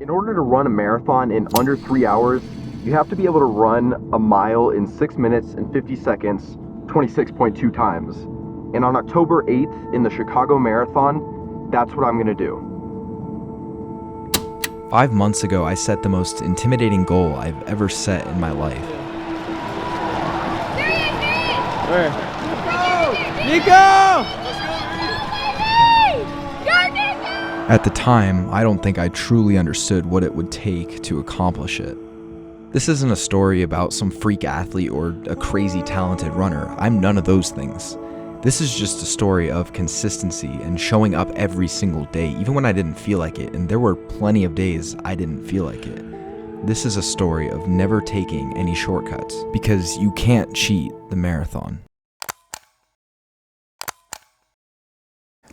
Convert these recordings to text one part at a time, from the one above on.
In order to run a marathon in under 3 hours, you have to be able to run a mile in 6 minutes and 50 seconds, 26.2 times. And on October 8th in the Chicago Marathon, that's what I'm gonna do. 5 months ago, I set the most intimidating goal I've ever set in my life. Nico! At the time, I don't think I truly understood what it would take to accomplish it. This isn't a story about some freak athlete or a crazy talented runner. I'm none of those things. This is just a story of consistency and showing up every single day, even when I didn't feel like it, and there were plenty of days I didn't feel like it. This is a story of never taking any shortcuts, because you can't cheat the marathon.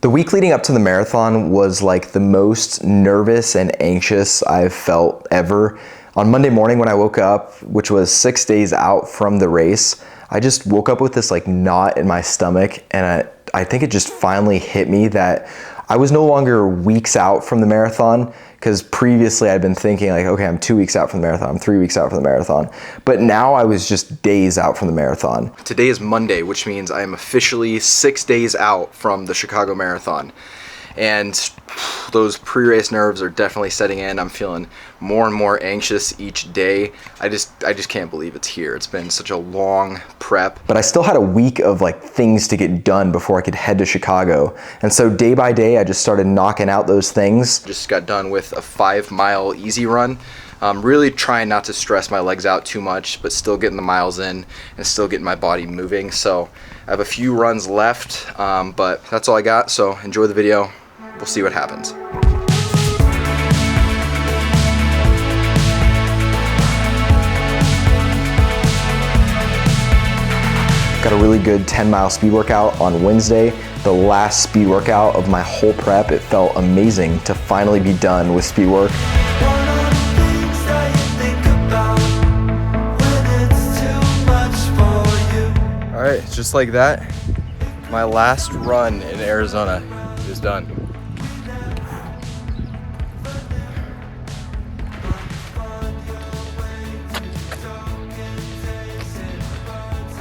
The week leading up to the marathon was like the most nervous and anxious I've felt ever. On Monday morning when I woke up, which was 6 days out from the race, I just woke up with this like knot in my stomach, and I think it just finally hit me that I was no longer weeks out from the marathon, because previously I'd been thinking like, okay, I'm 2 weeks out from the marathon, I'm 3 weeks out from the marathon. But now I was just days out from the marathon. Today is Monday, which means I am officially 6 days out from the Chicago Marathon. And those pre-race nerves are definitely setting in. I'm feeling more and more anxious each day. I just can't believe it's here. It's been such a long prep. But I still had a week of like things to get done before I could head to Chicago. And so day by day, I just started knocking out those things. Just got done with a 5-mile easy run. Really trying not to stress my legs out too much, but still getting the miles in and still getting my body moving. So I have a few runs left, but that's all I got. So enjoy the video. We'll see what happens. Got a really good 10-mile speed workout on Wednesday, the last speed workout of my whole prep. It felt amazing to finally be done with speed work. All right, just like that, my last run in Arizona is done.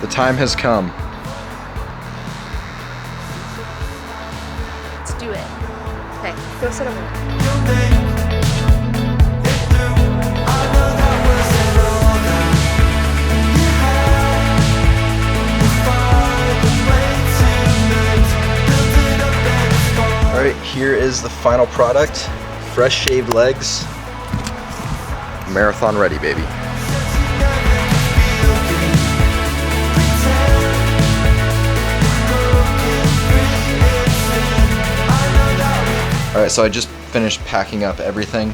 The time has come. Let's do it. Okay, go sit over. All right, here is the final product. Fresh shaved legs. Marathon ready, baby. All right, so I just finished packing up everything.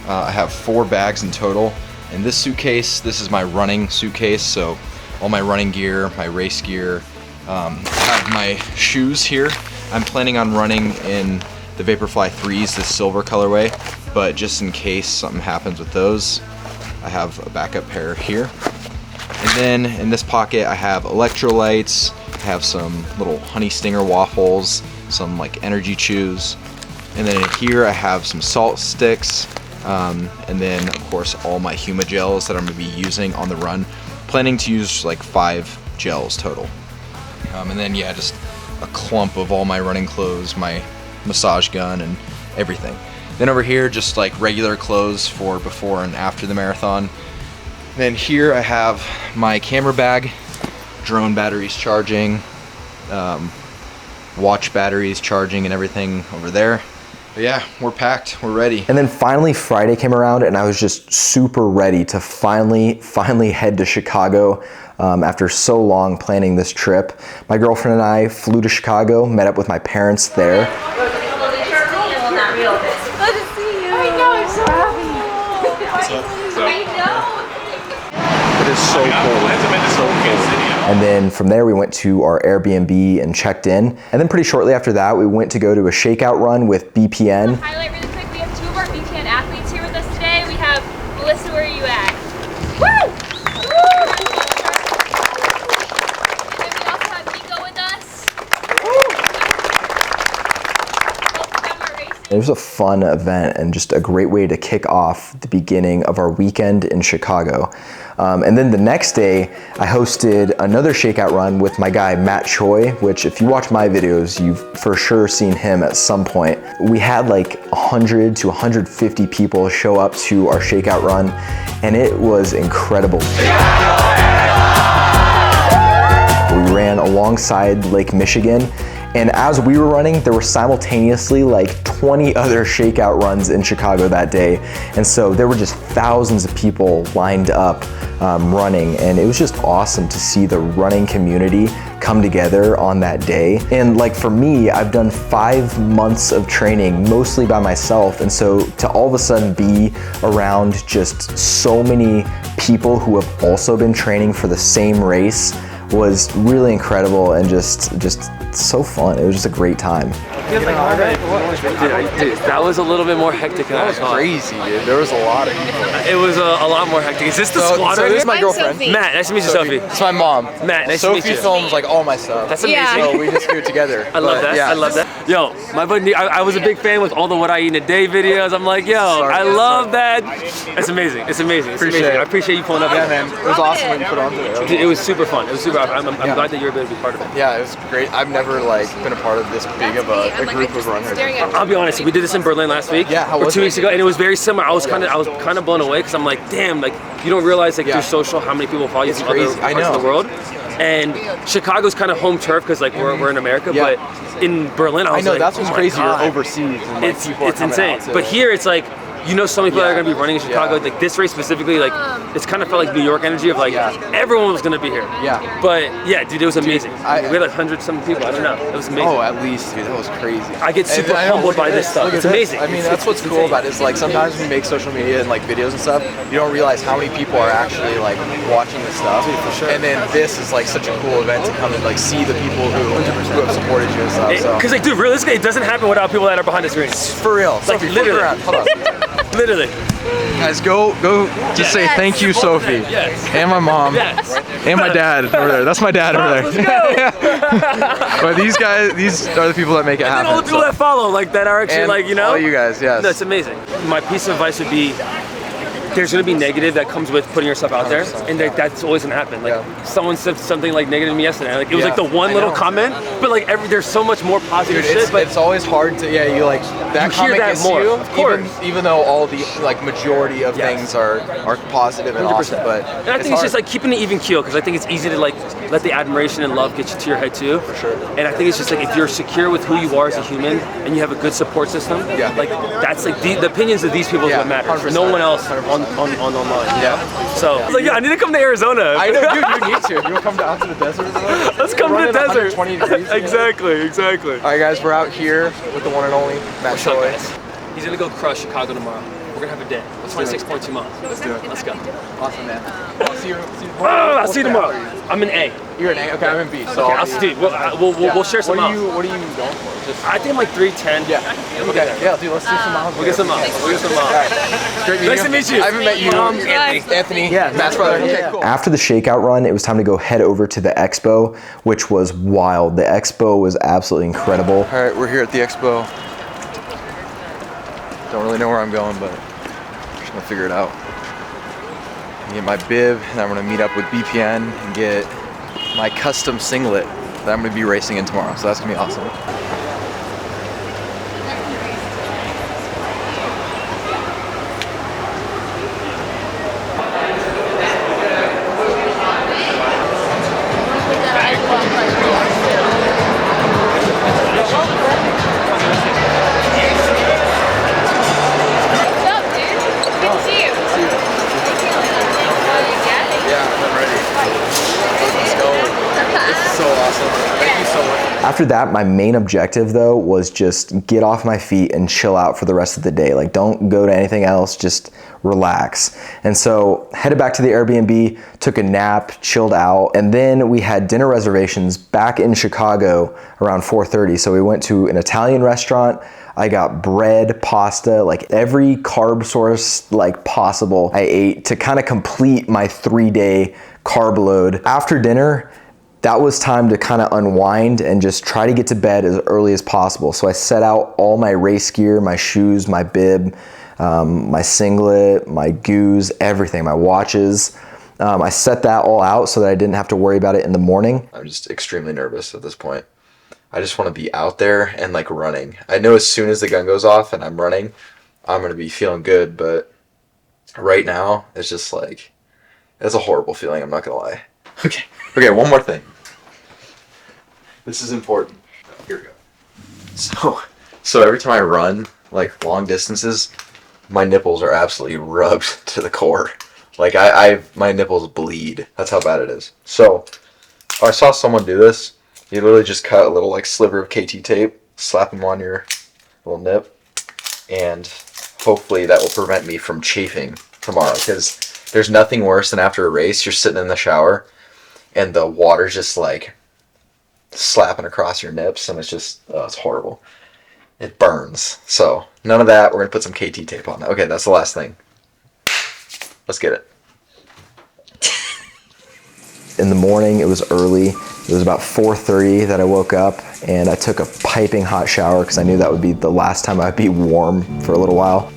I have 4 bags in total. In this suitcase, this is my running suitcase, so all my running gear, my race gear. I have my shoes here. I'm planning on running in the Vaporfly 3s, this silver colorway, but just in case something happens with those, I have a backup pair here. And then in this pocket, I have electrolytes, I have some little honey stinger waffles, some like energy chews. And then in here I have some salt sticks, and then of course all my Huma gels that I'm going to be using on the run. Planning to use like 5 gels total. And then yeah, just a clump of all my running clothes, my massage gun and everything. Then over here, just like regular clothes for before and after the marathon. Then here I have my camera bag, drone batteries charging, watch batteries charging and everything over there. But yeah, we're packed, we're ready. And then finally Friday came around and I was just super ready to finally head to Chicago after so long planning this trip. My girlfriend and I flew to Chicago, met up with my parents there. Good to see you. I know, I'm so happy. I know. It is so cool. It's so cool. And then from there we went to our Airbnb and checked in. And then pretty shortly after that, we went to go to a ShakeOut Run with BPN. Highlight really quick, we have 2 of our BPN athletes here with us today. We have Melissa, where are you at? Woo! And then we also have Nico with us. Both of them are racing. It was a fun event and just a great way to kick off the beginning of our weekend in Chicago. And then the next day, I hosted another ShakeOut Run with my guy, Matt Choi, which if you watch my videos, you've for sure seen him at some point. We had like 100 to 150 people show up to our ShakeOut Run, and it was incredible. We ran alongside Lake Michigan, and as we were running, there were simultaneously like 20 other ShakeOut runs in Chicago that day. And so there were just thousands of people lined up running, and it was just awesome to see the running community come together on that day. And like for me, I've done 5 months of training mostly by myself, and so to all of a sudden be around just so many people who have also been training for the same race was really incredible and just so fun. It was just a great time. Dude, that was a little bit more hectic than I thought. Crazy, dude. There was a lot of people. It was a lot more hectic. Is this the squad So right this is here? my girlfriend. Sophie. Matt, nice to meet you, Sophie. It's my mom. Matt, nice to meet Sophie you. films like all my stuff. That's amazing. Yeah. So we just do it together. I love But, that. yeah. I love that. Yo, my buddy, I was a big fan with all the What I Eat in a Day videos. I'm like, yo, I love that. It's amazing. It's amazing. It's Appreciate amazing. it. I appreciate you pulling up. Yeah, man. It was awesome when you put on today. Dude, it was super fun. It was super. I'm glad that you're able to be part of it. Yeah, it was great. I've never like been a part of this big of a group of runners. I'll be honest. We did this in Berlin last week. Yeah, how or was 2 it? weeks ago, and it was very similar. I was kind of blown away because I'm like, damn, like you don't realize like Yeah. through social how many people follow you from crazy. other I parts of know. the world. And Chicago's kind of home turf because like we're in America, Yeah. but in Berlin I was know like, that's what's oh my crazy. God. You're overseas and like, It's people are coming insane. out to- But here it's like, you know, so many people that are gonna be running in Chicago. Yeah. Like this race specifically, like it's kind of felt like New York energy of like Yeah. everyone was gonna be here. Yeah. But yeah, dude, it was amazing. I- we had like 100-something people. I don't know. It was amazing. Oh, at least, dude, that was crazy. I get super And I know, humbled look at by this stuff. look at It's this. amazing. I mean, It's- that's what's it's cool insane. about it. Is like sometimes when you make social media and like videos and stuff, you don't realize how many people are actually like watching this stuff. for sure. And then this is like such a cool event to come and like see the people who have supported you and stuff. So Because like, dude, realistically, it doesn't happen without people that are behind the screen. for real, Like, Sophie, flip literally. around. Hold on. Literally. Guys, go just say thank you, Sophie, Yes. and my mom, Yes. and my dad over there. That's my dad over there. Let's go. But these are the people that make it And happen. all the people so. that follow, like that are actually And like, you know. all you guys, yes. That's amazing. My piece of advice would be, there's gonna be negative that comes with putting yourself out there, 100%, and that's always gonna happen. Like someone said something like negative to me yesterday. Like it was Yeah, like the one I little know. comment, but like there's so much more positive Dude, shit. But it's always hard to you like that You hear comment that gets more, you, of course. even though all the like majority of Yes. things are positive and 100%. awesome, but And I think it's just like keeping an even keel, because I think it's easy to like let the admiration and love get you to your head too. For sure. And I think it's just like if you're secure with who you are as a human and you have a good support system, Yeah. like that's like the opinions of these people is Yeah, what matters. 100%. No one else on online. Yeah. So I was like, yeah, I need to come to Arizona. I know, dude, you need to. You'll come down to the desert. Let's come to the desert. 120 degrees. Exactly. All right, guys, we're out here with the one and only Matt What's up, Choi. guys? He's gonna go crush Chicago tomorrow. We're gonna have a day. 26.2 miles. Let's do it. Let's go. Awesome, man. See you. Oh, I'll see you tomorrow. I'm in A. You're an A. Okay, I'm in B. So Okay, I'll see you. We'll share some What are miles. you going for? Just I think I'm like 310. yeah. Okay. Yeah, dude. Let's do some miles. We'll get some miles. All right. It's great meeting Nice to meet you. I haven't met you. Anthony. Yeah. Matt's brother. Okay, cool. After the ShakeOut Run, it was time to go head over to the expo, which was wild. The expo was absolutely incredible. All right, we're here at the expo. Don't really know where I'm going, but I'm just gonna figure it out. Get my bib, and I'm gonna meet up with BPN and get my custom singlet that I'm gonna be racing in tomorrow. So that's gonna be awesome. What's up, dude? Good to see you. Yeah, I'm ready. Let's go. This is so awesome. Thank you so much. After that, my main objective though was just get off my feet and chill out for the rest of the day. Like, don't go to anything else, just relax. And so headed back to the Airbnb, took a nap, chilled out, and then we had dinner reservations back in Chicago around 4:30. So we went to an Italian restaurant. I got bread, pasta, like every carb source like possible I ate to kind of complete my 3-day carb load. After dinner, that was time to kind of unwind and just try to get to bed as early as possible. So I set out all my race gear, my shoes, my bib, my singlet, my goos, everything, my watches. I set that all out so that I didn't have to worry about it in the morning. I'm just extremely nervous at this point. I just want to be out there and like running. I know as soon as the gun goes off and I'm running, I'm going to be feeling good, but right now it's just like, it's a horrible feeling, I'm not going to lie. Okay, one more thing. This is important. Here we go. So every time I run, like long distances, my nipples are absolutely rubbed to the core. Like my nipples bleed. That's how bad it is. So I saw someone do this. You literally just cut a little like sliver of KT tape, slap them on your little nip, and hopefully that will prevent me from chafing tomorrow, because there's nothing worse than after a race, you're sitting in the shower and the water's just like slapping across your nips, and it's just, oh, it's horrible. It burns. So none of that. We're going to put some KT tape on that. Okay, that's the last thing. Let's get it. In the morning, it was early. It was about 4:30 that I woke up, and I took a piping hot shower because I knew that would be the last time I'd be warm for a little while.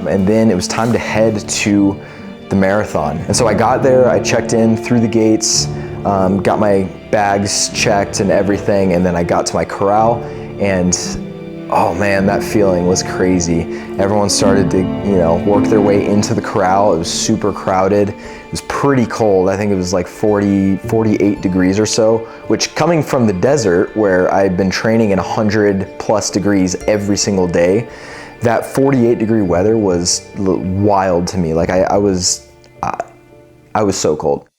And then it was time to head to the marathon. And so I got there, I checked in through the gates, got my bags checked and everything, and then I got to my corral, and oh man, that feeling was crazy. Everyone started to, work their way into the corral. It was super crowded. It was pretty cold. I think it was like 48 degrees or so, which, coming from the desert where I'd been training in 100+ degrees every single day, that 48-degree weather was wild to me. Like I was so cold.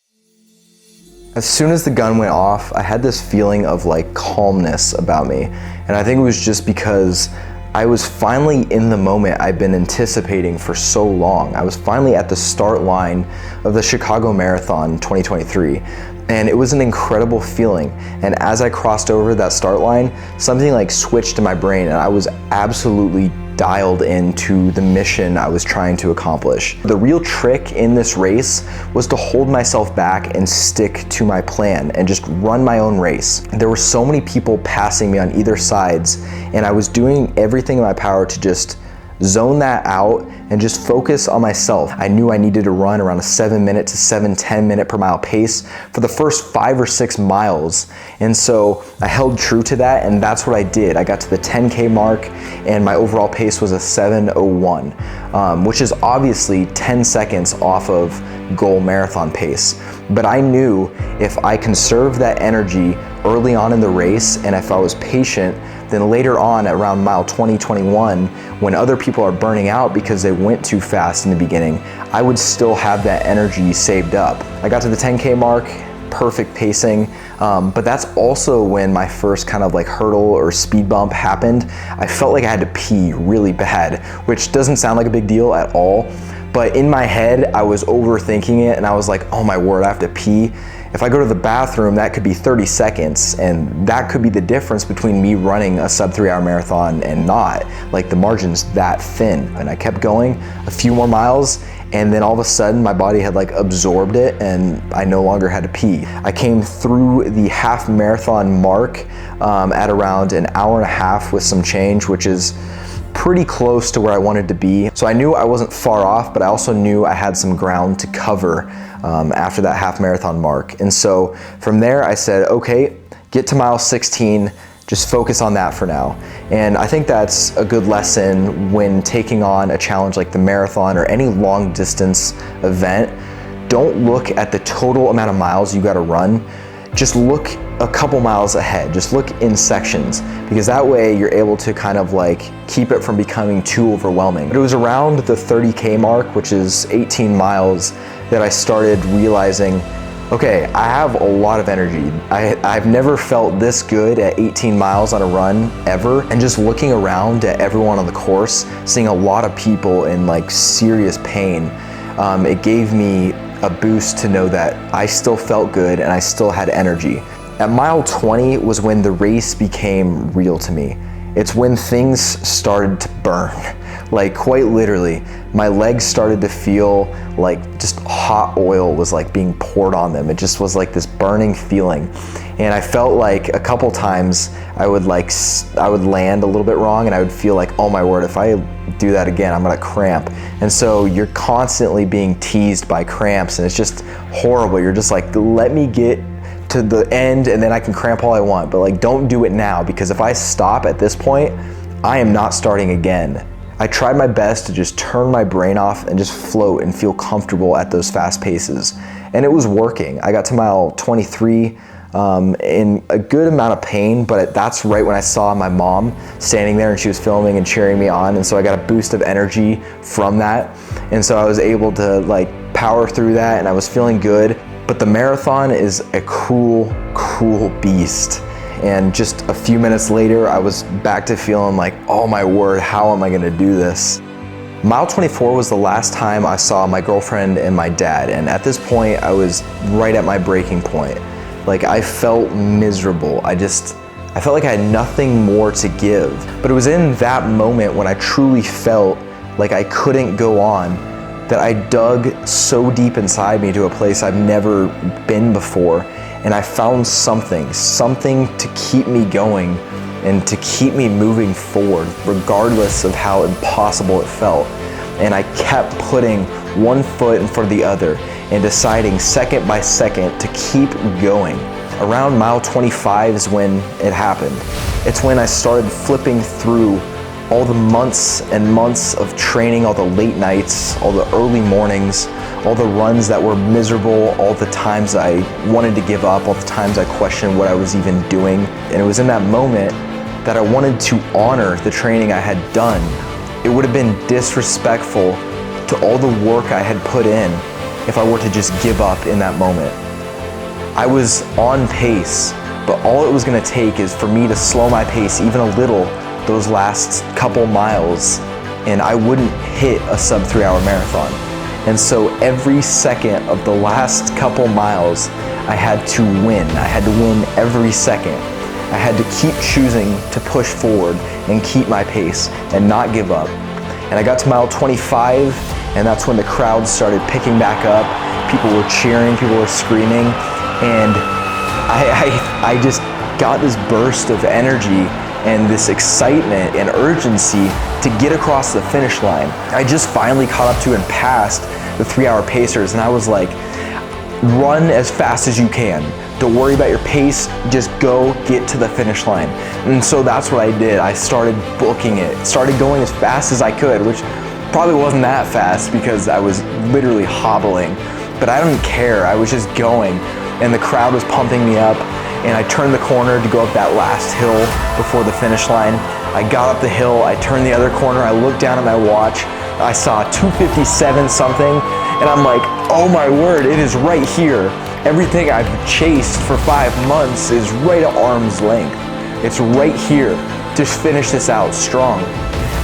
As soon as the gun went off, I had this feeling of like calmness about me. And I think it was just because I was finally in the moment I've been anticipating for so long. I was finally at the start line of the Chicago Marathon 2023. And it was an incredible feeling. And as I crossed over that start line, something like switched in my brain, and I was absolutely dialed into the mission I was trying to accomplish. The real trick in this race was to hold myself back and stick to my plan and just run my own race. There were so many people passing me on either sides, and I was doing everything in my power to just zone that out and just focus on myself. I knew I needed to run around a 7-minute to 7-10 minute per mile pace for the first 5 or 6 miles. And so I held true to that, and that's what I did. I got to the 10K mark, and my overall pace was a 7:01, which is obviously 10 seconds off of goal marathon pace. But I knew if I conserved that energy early on in the race, and if I was patient, then later on around mile 20, 21, when other people are burning out because they went too fast in the beginning, I would still have that energy saved up. I got to the 10K mark, perfect pacing, but that's also when my first kind of like hurdle or speed bump happened. I felt like I had to pee really bad, which doesn't sound like a big deal at all, but in my head, I was overthinking it, and I was like, oh my word, I have to pee. If I go to the bathroom, that could be 30 seconds, and that could be the difference between me running a sub 3-hour marathon and not. Like, the margin's that thin. And I kept going a few more miles, and then all of a sudden my body had like absorbed it, and I no longer had to pee. I came through the half marathon mark at around an hour and a half with some change, which is pretty close to where I wanted to be. So I knew I wasn't far off, but I also knew I had some ground to cover after that half marathon mark. And so from there I said, okay, get to mile 16, just focus on that for now. And I think that's a good lesson when taking on a challenge like the marathon or any long distance event. Don't look at the total amount of miles you gotta run. Just look a couple miles ahead, just look in sections, because that way you're able to kind of like keep it from becoming too overwhelming. But it was around the 30K mark, which is 18 miles, that I started realizing Okay, I have a lot of energy. I've never felt this good at 18 miles on a run ever. And just looking around at everyone on the course, seeing a lot of people in like serious pain, it gave me a boost to know that I still felt good and I still had energy. At mile 20 was when the race became real to me. It's when things started to burn. Like quite literally, my legs started to feel like just hot oil was like being poured on them. It just was like this burning feeling. And I felt like a couple times I would land a little bit wrong and I would feel like, oh my word, if I do that again, I'm gonna cramp. And so you're constantly being teased by cramps and it's just horrible. You're just like, let me get to the end and then I can cramp all I want, but like don't do it now, because if I stop at this point, I am not starting again. I tried my best to just turn my brain off and just float and feel comfortable at those fast paces. And it was working. I got to mile 23 in a good amount of pain, but that's right when I saw my mom standing there and she was filming and cheering me on. And so I got a boost of energy from that. And so I was able to like power through that and I was feeling good. But the marathon is a cruel, cruel beast. And just a few minutes later, I was back to feeling like, oh my word, how am I gonna do this? Mile 24 was the last time I saw my girlfriend and my dad. And at this point, I was right at my breaking point. Like I felt miserable. I felt like I had nothing more to give. But it was in that moment when I truly felt like I couldn't go on, that I dug so deep inside me to a place I've never been before. And I found something to keep me going and to keep me moving forward, regardless of how impossible it felt. And I kept putting one foot in front of the other and deciding second by second to keep going. Around mile 25 is when it happened. It's when I started flipping through all the months and months of training, all the late nights, all the early mornings, all the runs that were miserable, all the times I wanted to give up, all the times I questioned what I was even doing. And it was in that moment that I wanted to honor the training I had done. It would have been disrespectful to all the work I had put in if I were to just give up in that moment. I was on pace, but all it was gonna take is for me to slow my pace even a little those last couple miles, and I wouldn't hit a sub 3 hour marathon. And so every second of the last couple miles, I had to win. I had to win every second. I had to keep choosing to push forward and keep my pace and not give up. And I got to mile 25, and that's when the crowd started picking back up. People were cheering, people were screaming, and I just got this burst of energy and this excitement and urgency to get across the finish line. I just finally caught up to and passed the 3 hour pacers, and I was like, run as fast as you can. Don't worry about your pace, just go get to the finish line. And so that's what I did. I started booking it, started going as fast as I could, which probably wasn't that fast because I was literally hobbling, but I didn't care. I was just going, and the crowd was pumping me up. And I turned the corner to go up that last hill before the finish line. I got up the hill, I turned the other corner, I looked down at my watch, I saw 2:57 something, and I'm like, oh my word, it is right here. Everything I've chased for 5 months is right at arm's length. It's right here to finish this out strong.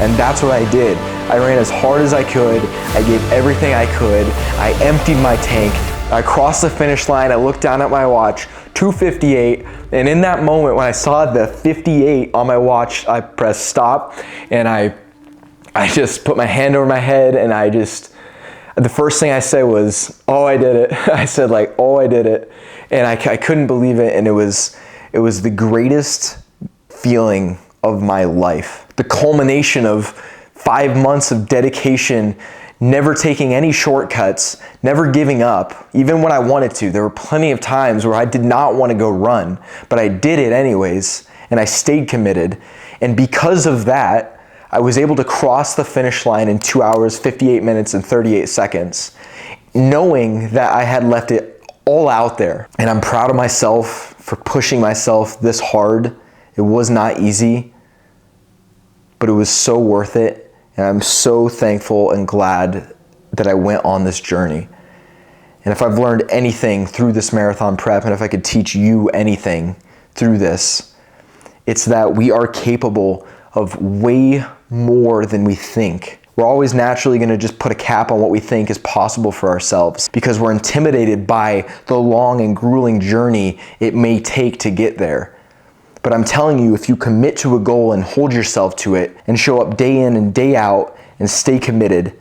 And that's what I did. I ran as hard as I could, I gave everything I could, I emptied my tank, I crossed the finish line, I looked down at my watch, 2:58, and in that moment when I saw the 58 on my watch, I pressed stop, and I just put my hand over my head, and the first thing I said was, oh, I did it. I said like, oh, I did it, and I couldn't believe it, and it was the greatest feeling of my life. The culmination of 5 months of dedication, never taking any shortcuts, never giving up, even when I wanted to. There were plenty of times where I did not want to go run, but I did it anyways, and I stayed committed. And because of that, I was able to cross the finish line in 2 hours, 58 minutes, and 38 seconds, knowing that I had left it all out there. And I'm proud of myself for pushing myself this hard. It was not easy, but it was so worth it. And I'm so thankful and glad that I went on this journey. And if I've learned anything through this marathon prep, and if I could teach you anything through this, it's that we are capable of way more than we think. We're always naturally going to just put a cap on what we think is possible for ourselves because we're intimidated by the long and grueling journey it may take to get there. But I'm telling you, if you commit to a goal and hold yourself to it and show up day in and day out and stay committed,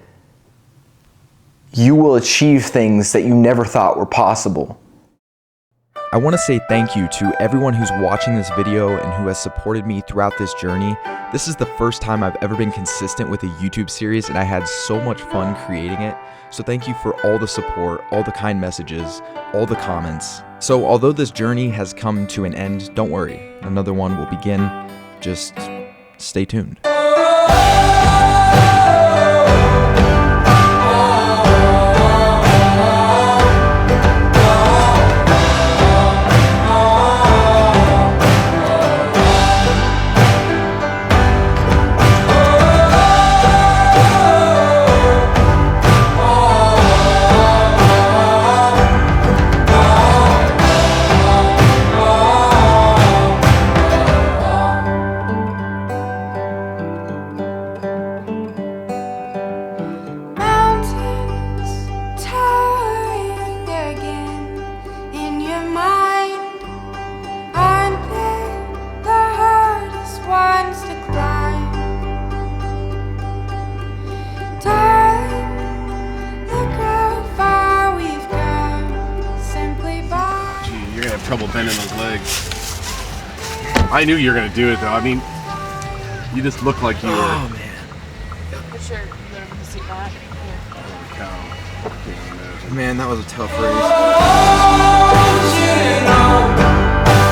you will achieve things that you never thought were possible. I want to say thank you to everyone who's watching this video and who has supported me throughout this journey. This is the first time I've ever been consistent with a YouTube series, and I had so much fun creating it. So thank you for all the support, all the kind messages, all the comments. So although this journey has come to an end, don't worry, another one will begin. Just stay tuned. Trouble bending those legs. I knew you were gonna do it though. I mean, you just look like you were. Oh man. For sure. You learn to see that. Holy cow. I can't imagine. Man, that was a tough race.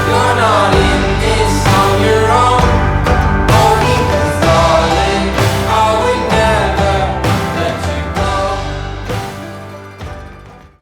You're not